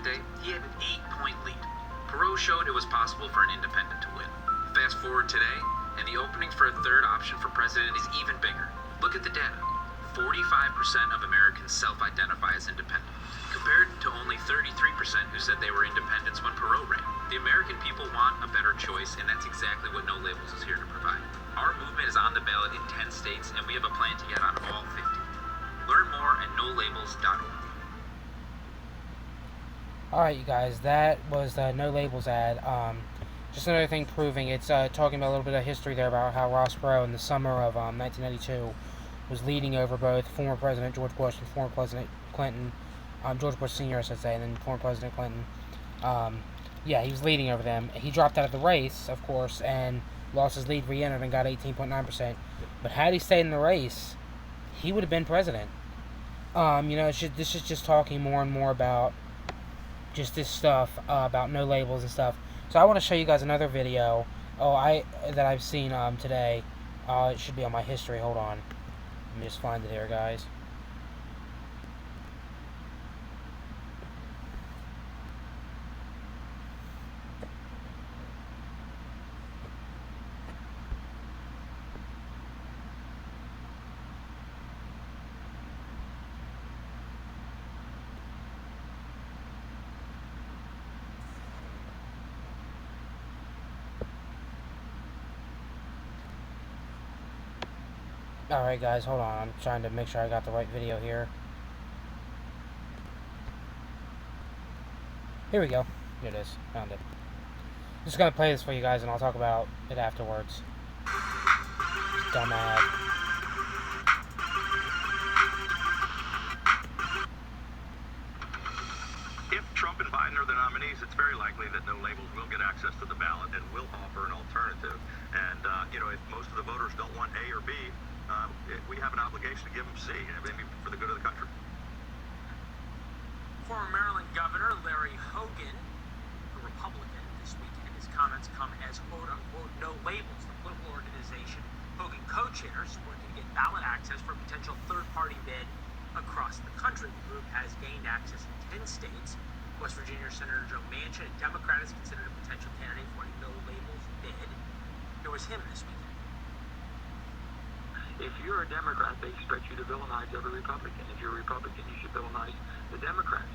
Tuesday, he had an 8-point lead. Perot showed it was possible for an independent to win. Fast forward today, and the opening for a third option for president is even bigger. Look at the data. 45% of Americans self-identify as independent, compared to only 33% who said they were independents when Perot ran. The American people want a better choice, and that's exactly what No Labels is here to provide. Our movement is on the ballot in 10 states, and we have a plan to get on all 50. Learn more at nolabels.org. Alright, you guys, that was the No Labels ad. Just another thing proving it's talking about a little bit of history there about how Ross Perot in the summer of 1992 was leading over both former President George Bush and former President Clinton, George Bush Sr., I should say, and then former President Clinton. Yeah, he was leading over them. He dropped out of the race, of course, and lost his lead, re-entered, and got 18.9%. But had he stayed in the race, he would have been president. This is just talking more and more about just this stuff, about No Labels and stuff. So I want to show you guys another video that I've seen today. It should be on my history. Hold on. Let me just find it here, guys. Alright guys, hold on, I'm trying to make sure I got the right video here. Here we go. Here it is. Found it. I'm just gonna play this for you guys and I'll talk about it afterwards. Dumb ad. If Trump and Biden are the nominees, it's very likely that No Labels will get access to the ballot and will offer an alternative. And, if most of the voters don't want A or B, we have an obligation to give them C, maybe for the good of the country. Former Maryland Governor Larry Hogan, a Republican, this weekend, his comments come as quote-unquote No Labels, the political organization Hogan co-chairs, working to get ballot access for a potential third-party bid across the country. The group has gained access in 10 states. West Virginia Senator Joe Manchin, a Democrat, is considered a potential candidate for a No Labels bid. It was him this weekend. If you're a Democrat, they expect you to villainize every Republican. If you're a Republican, you should villainize the Democrats.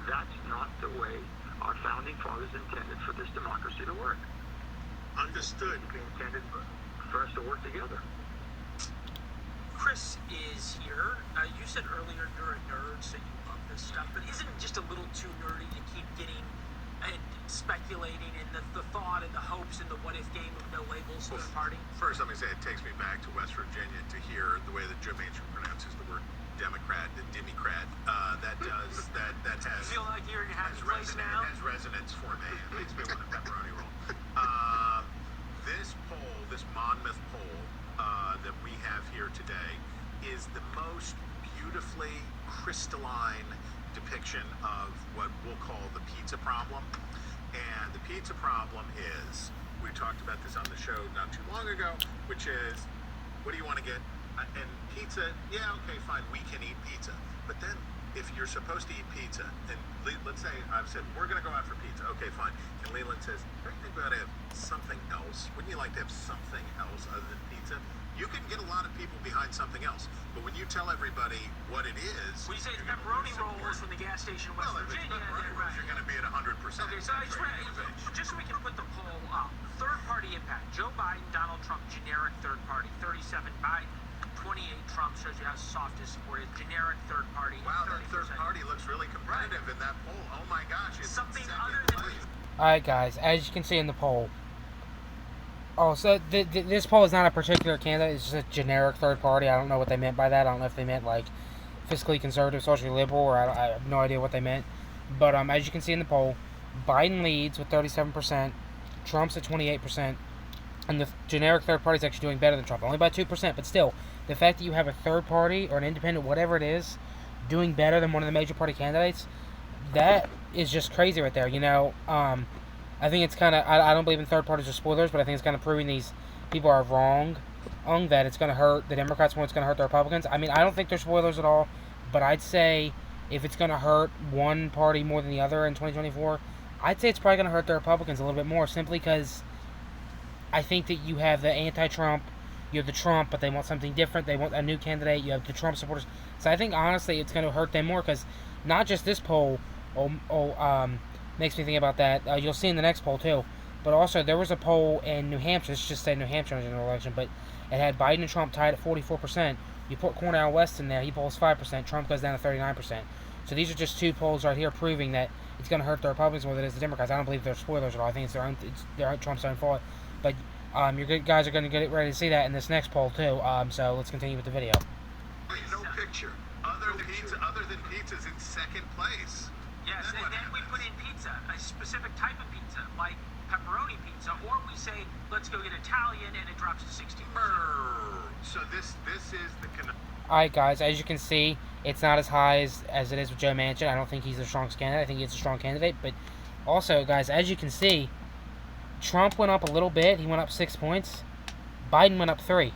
That's not the way our founding fathers intended for this democracy to work. Understood. They intended for us to work together. Chris is here. You said earlier you're a nerd, so you love this stuff, but isn't it just a little too nerdy to keep getting and speculating in the thought and the hopes and the what-if game of No Labels third party? First, let me say it takes me back to West Virginia to hear the way that Joe Manchin pronounces the word Democrat, the Democrat. That has... Feel like you're in your happy place now? Has resonance for me. It makes me want a pepperoni roll. This poll, this Monmouth poll that we have here today is the most beautifully crystalline depiction of what we'll call the pizza problem. And the pizza problem is, we talked about this on the show not too long ago, which is, what do you want to get? And pizza, yeah, okay, fine, we can eat pizza. But then, if you're supposed to eat pizza, and let's say I've said, we're going to go out for pizza, okay, fine. And Leland says, don't you think we ought to have something else? Wouldn't you like to have something else other than pizza? You can get a lot of people behind something else. But when you tell everybody what it is... When you say it's pepperoni rolls from the gas station in West Virginia, then right. You're going to be at 100%. Okay, so just so we can put the poll up. Third-party impact. Joe Biden, Donald Trump, generic third party. 37 Biden, 28 Trump. Shows you how soft his support is. Generic third party. Wow, that third party looks really competitive in that poll. Oh my gosh. It's something other than... Alright guys, as you can see in the poll. Oh, so this poll is not a particular candidate, it's just a generic third party. I don't know what they meant by that. I don't know if they meant like fiscally conservative, socially liberal, or I have no idea what they meant. But as you can see in the poll, Biden leads with 37%, Trump's at 28%, and the generic third party is actually doing better than Trump, only by 2%. But still, the fact that you have a third party or an independent, whatever it is, doing better than one of the major party candidates, that is just crazy right there. I think it's kind of, I don't believe in third parties or spoilers, but I think it's kind of proving these people are wrong, that it's going to hurt the Democrats more, it's going to hurt the Republicans. I mean, I don't think they're spoilers at all, but I'd say if it's going to hurt one party more than the other in 2024, I'd say it's probably going to hurt the Republicans a little bit more, simply because I think that you have the anti-Trump, you have the Trump, but they want something different. They want a new candidate. You have the Trump supporters. So I think, honestly, it's going to hurt them more, because not just this poll makes me think about that. You'll see in the next poll, too. But also, there was a poll in New Hampshire. This just said New Hampshire in the general election, but it had Biden and Trump tied at 44%. You put Cornel West in there, he polls 5%. Trump goes down to 39%. So these are just two polls right here proving that it's going to hurt the Republicans more than it is the Democrats. I don't believe they're spoilers at all. I think it's Trump's own fault. But you guys are going to get ready to see that in this next poll too. So let's continue with the video. No picture. Other than pizza's in second place. Yes, and then we put in pizza, a specific type of pizza, like pepperoni pizza, or we say, let's go get Italian, and it drops to 60%. So this is the... Alright guys, as you can see, it's not as high as it is with Joe Manchin. I don't think he's the strongest candidate. I think he's a strong candidate. But also, guys, as you can see, Trump went up a little bit. He went up 6 points. Biden went up 3.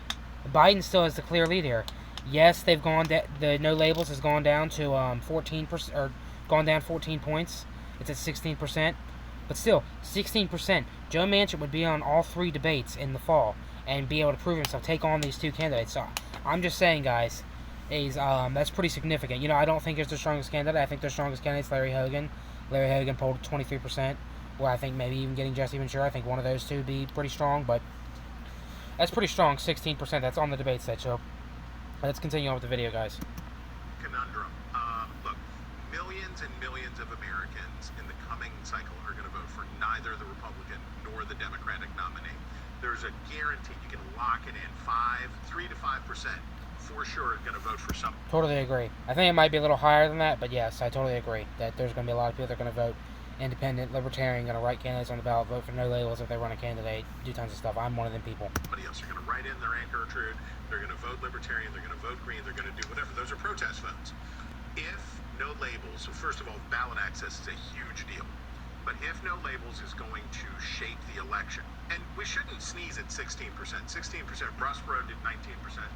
Biden still has the clear lead here. Yes, they've gone the no labels has gone down to 14%, or gone down 14 points. It's at 16%. But still, 16%. Joe Manchin would be on all 3 debates in the fall and be able to prove himself, take on these 2 candidates. So I'm just saying, guys, that's pretty significant. You know, I don't think it's the strongest candidate. I think their strongest candidate is Larry Hogan. Larry Hogan polled 23%, where I think maybe even getting Jesse Ventura. I think one of those two would be pretty strong, but that's pretty strong, 16%. That's on the debate set, so let's continue on with the video, guys. Conundrum. Look, millions and millions of Americans in the coming cycle are going to vote for neither the Republican nor the Democratic nominee. There's a guarantee, you can lock it in, 3 to 5% for sure going to vote for some. Totally agree. I think it might be a little higher than that, but yes, I totally agree that there's going to be a lot of people that are going to vote independent, libertarian, going to write candidates on the ballot, vote for no labels if they run a candidate, do tons of stuff. I'm one of them people. Somebody else are going to write in their anchor or truth. They're going to vote libertarian. They're going to vote green. They're going to do whatever. Those are protest votes. If no labels, so first of all, ballot access is a huge deal. But if no labels is going to shape the election, and we shouldn't sneeze at 16%. 16%, Ross Perot did 19%,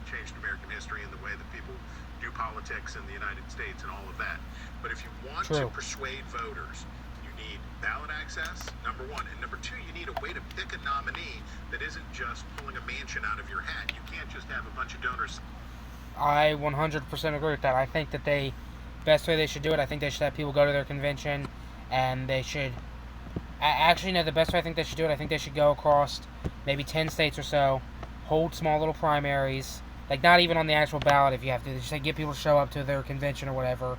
changed American history and the way that people do politics in the United States and all of that. But if you want to persuade voters, you need ballot access, number one. And number two, you need a way to pick a nominee that isn't just pulling a mansion out of your hat. You can't just have a bunch of donors. I 100% agree with that. I think that best way they should do it, I think they should have people go to their convention, and they should, actually, no, the best way I think they should do it, I think they should go across maybe 10 states or so, hold small little primaries, like not even on the actual ballot if you have to, just like, get people to show up to their convention or whatever,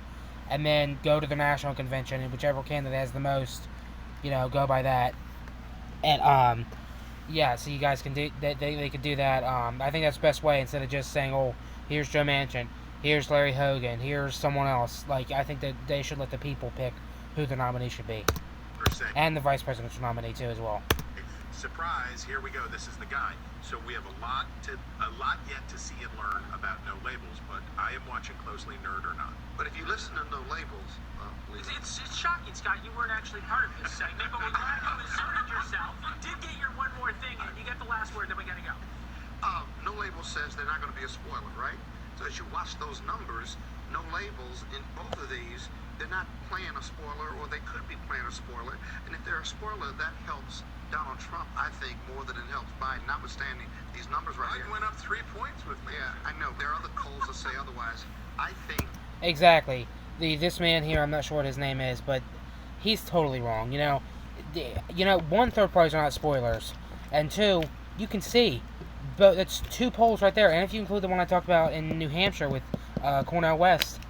and then go to the national convention, and whichever candidate has the most, you know, go by that. And, yeah, so you guys can do, they could do that. I think that's the best way, instead of just saying, oh, here's Joe Manchin, here's Larry Hogan, here's someone else. Like, I think that they should let the people pick who the nominee should be. And the vice presidential nominee, too, as well. Surprise, here we go, this is the guy. So we have a lot yet to see and learn about no labels, but I am watching closely, nerd or not. But if you listen to no labels, it's shocking, Scott. You weren't actually part of this segment, but we're glad you asserted yourself. You did get your one more thing in. You got the last word, then we gotta go. No labels says they're not going to be a spoiler, right? So as you watch those numbers, no labels in both of these, they're not playing a spoiler, or they could be playing a spoiler. And if they're a spoiler, that helps Donald Trump, I think, more than it helps Biden, notwithstanding these numbers right here. Biden went up 3 points with me. Yeah, I know. There are other polls that say otherwise. I think... Exactly. This man here, I'm not sure what his name is, but he's totally wrong. You know, one, third parties are not spoilers, and two, you can see, but that's 2 polls right there. And if you include the one I talked about in New Hampshire with Cornel West,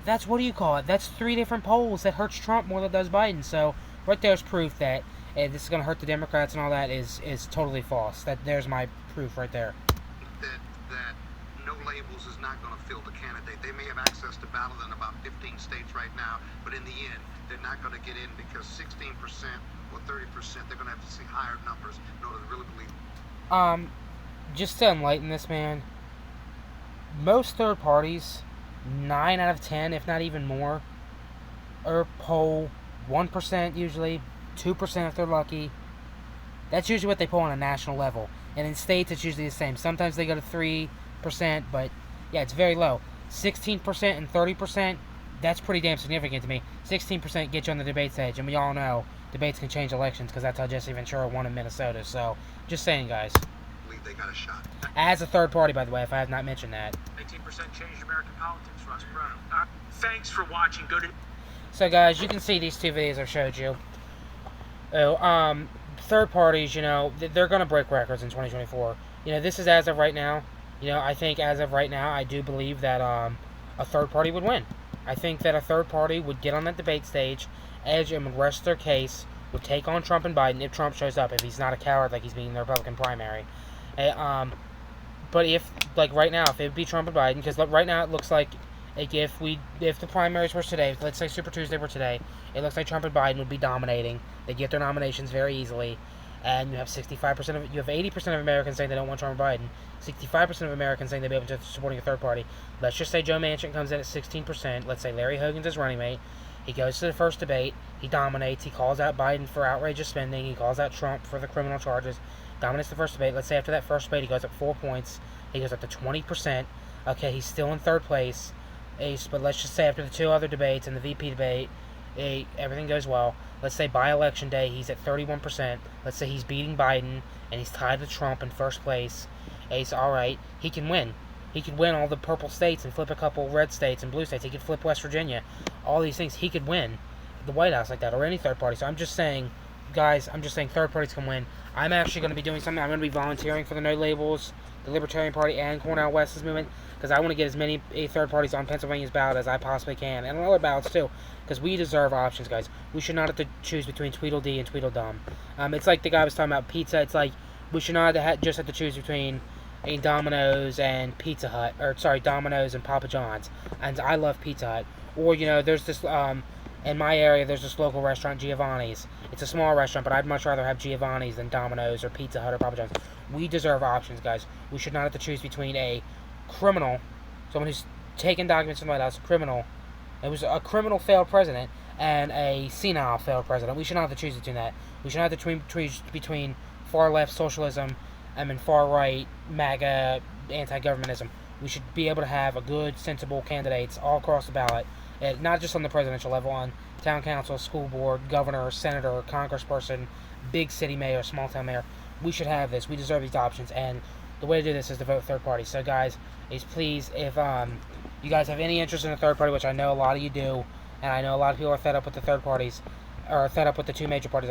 that's, what do you call it? That's 3 different polls that hurts Trump more than it does Biden. So right there's proof that this is going to hurt the Democrats and all that is totally false. There's my proof right there. That no labels is not going to fill the candidate. They may have access to ballot in about 15 states right now, but in the end, they're not going to get in because 16% or 30%, they're going to have to see higher numbers in order to really believe. Just to enlighten this man, most third parties, 9 out of 10, if not even more, or poll 1% usually, 2% if they're lucky. That's usually what they poll on a national level. And in states, it's usually the same. Sometimes they go to 3%, but yeah, it's very low. 16% and 30%, that's pretty damn significant to me. 16% get you on the debate stage, and we all know debates can change elections because that's how Jesse Ventura won in Minnesota. So, just saying, guys. Believe they got a shot. As a third party, by the way, if I have not mentioned that. 19% changed American politics, Ross Perot. Thanks for watching. Go to... So, guys, you can see these two videos I showed you. Third parties, you know, they're going to break records in 2024. You know, this is as of right now. You know, I think as of right now, I do believe that a third party would win. I think that a third party would get on that debate stage, edge and would rest their case, would take on Trump and Biden if Trump shows up, if he's not a coward like he's being in the Republican primary. But if, like right now, if it would be Trump and Biden, because right now it looks like if the primaries were today, let's say Super Tuesday were today, it looks like Trump and Biden would be dominating. They get their nominations very easily, and you have 80% of Americans saying they don't want Trump or Biden, 65% of Americans saying they'd be able to supporting a third party. Let's just say Joe Manchin comes in at 16%. Let's say Larry Hogan's his running mate. He goes to the first debate. He dominates. He calls out Biden for outrageous spending. He calls out Trump for the criminal charges. Dominates the first debate. Let's say after that first debate, he goes up 4 points. He goes up to 20%. Okay, he's still in third place. But let's just say after the two other debates and the VP debate, everything goes well. Let's say by election day, he's at 31%. Let's say he's beating Biden and he's tied with Trump in first place. Ace, all right, he can win. He could win all the purple states and flip a couple red states and blue states. He could flip West Virginia. All these things, he could win the White House like that, or any third party. So I'm just saying, guys, third parties can win. I'm actually going to be doing something. I'm going to be volunteering for the No Labels, the Libertarian Party, and Cornel West's movement, because I want to get as many third parties on Pennsylvania's ballot as I possibly can, and on other ballots too, because we deserve options, guys. We should not have to choose between Tweedledee and Tweedledum. It's like the guy was talking about pizza. It's like we should not just have to choose between Domino's and Pizza Hut, Domino's and Papa John's. And I love Pizza Hut. Or, you know, there's this, in my area, there's this local restaurant, Giovanni's. It's a small restaurant, but I'd much rather have Giovanni's than Domino's or Pizza Hut or Papa John's. We deserve options, guys. We should not have to choose between a criminal, someone who's taken documents from the White House, it was a criminal failed president, and a senile failed president. We should not have to choose between that. We should not have to choose between far-left socialism and far-right MAGA anti-governmentism. We should be able to have a good, sensible candidates all across the ballot, not just on the presidential level, on town council, school board, governor, senator, congressperson, big city mayor, small town mayor. We should have this. We deserve these options, and the way to do this is to vote third party. So, guys, please, if you guys have any interest in a third party, which I know a lot of you do, and I know a lot of people are fed up with the third parties, or fed up with the two major parties,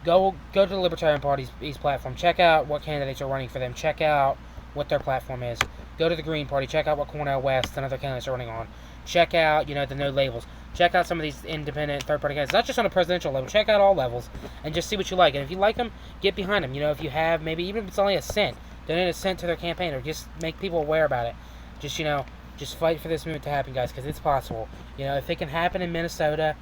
go to the Libertarian Party's platform. Check out what candidates are running for them. Check out what their platform is. Go to the Green Party. Check out what Cornel West and other candidates are running on. Check out, the No Labels. Check out some of these independent third-party candidates. Not just on a presidential level. Check out all levels and just see what you like. And if you like them, get behind them. If you have, maybe even if it's only a cent, donate a cent to their campaign, or just make people aware about it. Just fight for this movement to happen, guys, because it's possible. If it can happen in Minnesota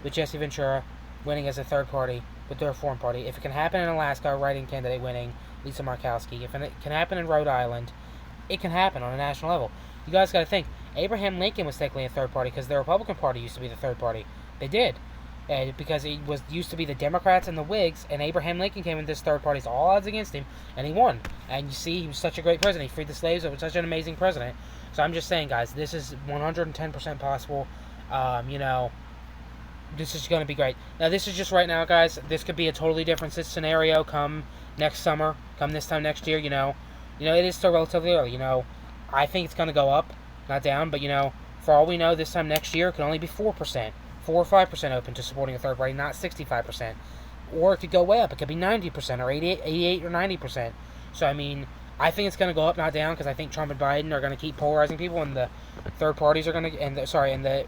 with Jesse Ventura winning as a third party with the Reform Party, if it can happen in Alaska, a writing candidate winning, Lisa Murkowski, if it can happen in Rhode Island, it can happen on a national level. You guys got to think, Abraham Lincoln was technically a third party because the Republican Party used to be the third party. They did. Because it used to be the Democrats and the Whigs, and Abraham Lincoln came into this third party, so all odds against him, and he won. And you see, he was such a great president. He freed the slaves. He was such an amazing president. So I'm just saying, guys, this is 110% possible. This is going to be great. Now, this is just right now, guys. This could be a totally different scenario come next summer, come this time next year, it is still relatively early, I think it's going to go up, not down, but, for all we know, this time next year, it could only be 4%, 4 or 5% open to supporting a third party, not 65%. Or it could go way up. It could be 90% or 88 or 90%. So, I think it's going to go up, not down, because I think Trump and Biden are going to keep polarizing people, and the third parties are going to,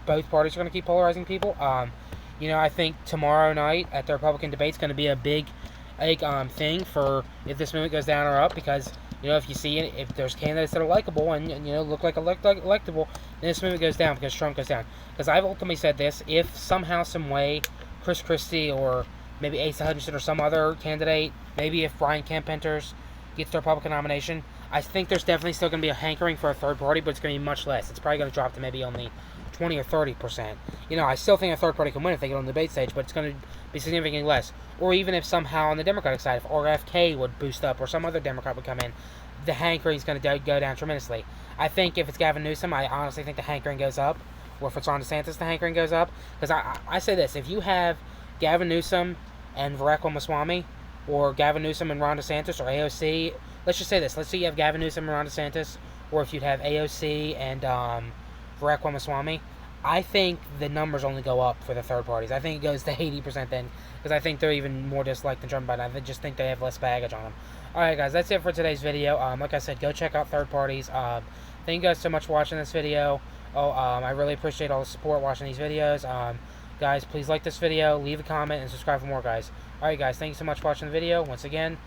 both parties are going to keep polarizing people. I think tomorrow night at the Republican debate is going to be a big thing for if this movement goes down or up, because if you see it, if there's candidates that are likable and look like electable, then this movement goes down because Trump goes down. Because I've ultimately said this: if somehow, some way, Chris Christie or maybe Asa Hutchinson or some other candidate, maybe if Brian Kemp enters, gets the Republican nomination, I think there's definitely still going to be a hankering for a third party, but it's going to be much less. It's probably going to drop to maybe only 20 or 30%. I still think a third party can win if they get on the debate stage, but it's going to be significantly less. Or even if somehow on the Democratic side, if RFK would boost up or some other Democrat would come in, the hankering's going to go down tremendously. I think if it's Gavin Newsom, I honestly think the hankering goes up. Or if it's Ron DeSantis, the hankering goes up. Because I say this, if you have Gavin Newsom and Vivek Ramaswamy, or Gavin Newsom and Ron DeSantis, or AOC, let's just say this, let's say you have Gavin Newsom and Ron DeSantis, or if you'd have AOC and Vivek Ramaswamy, I think the numbers only go up for the third parties. I think it goes to 80% then, because I think they're even more disliked than Trump Biden. I just think they have less baggage on them. Alright guys, that's it for today's video. Like I said, go check out third parties. Thank you guys so much for watching this video. I really appreciate all the support watching these videos. Guys, please like this video, leave a comment, and subscribe for more, guys. Alright guys, thank you so much for watching the video. Once again,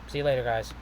see you later, guys.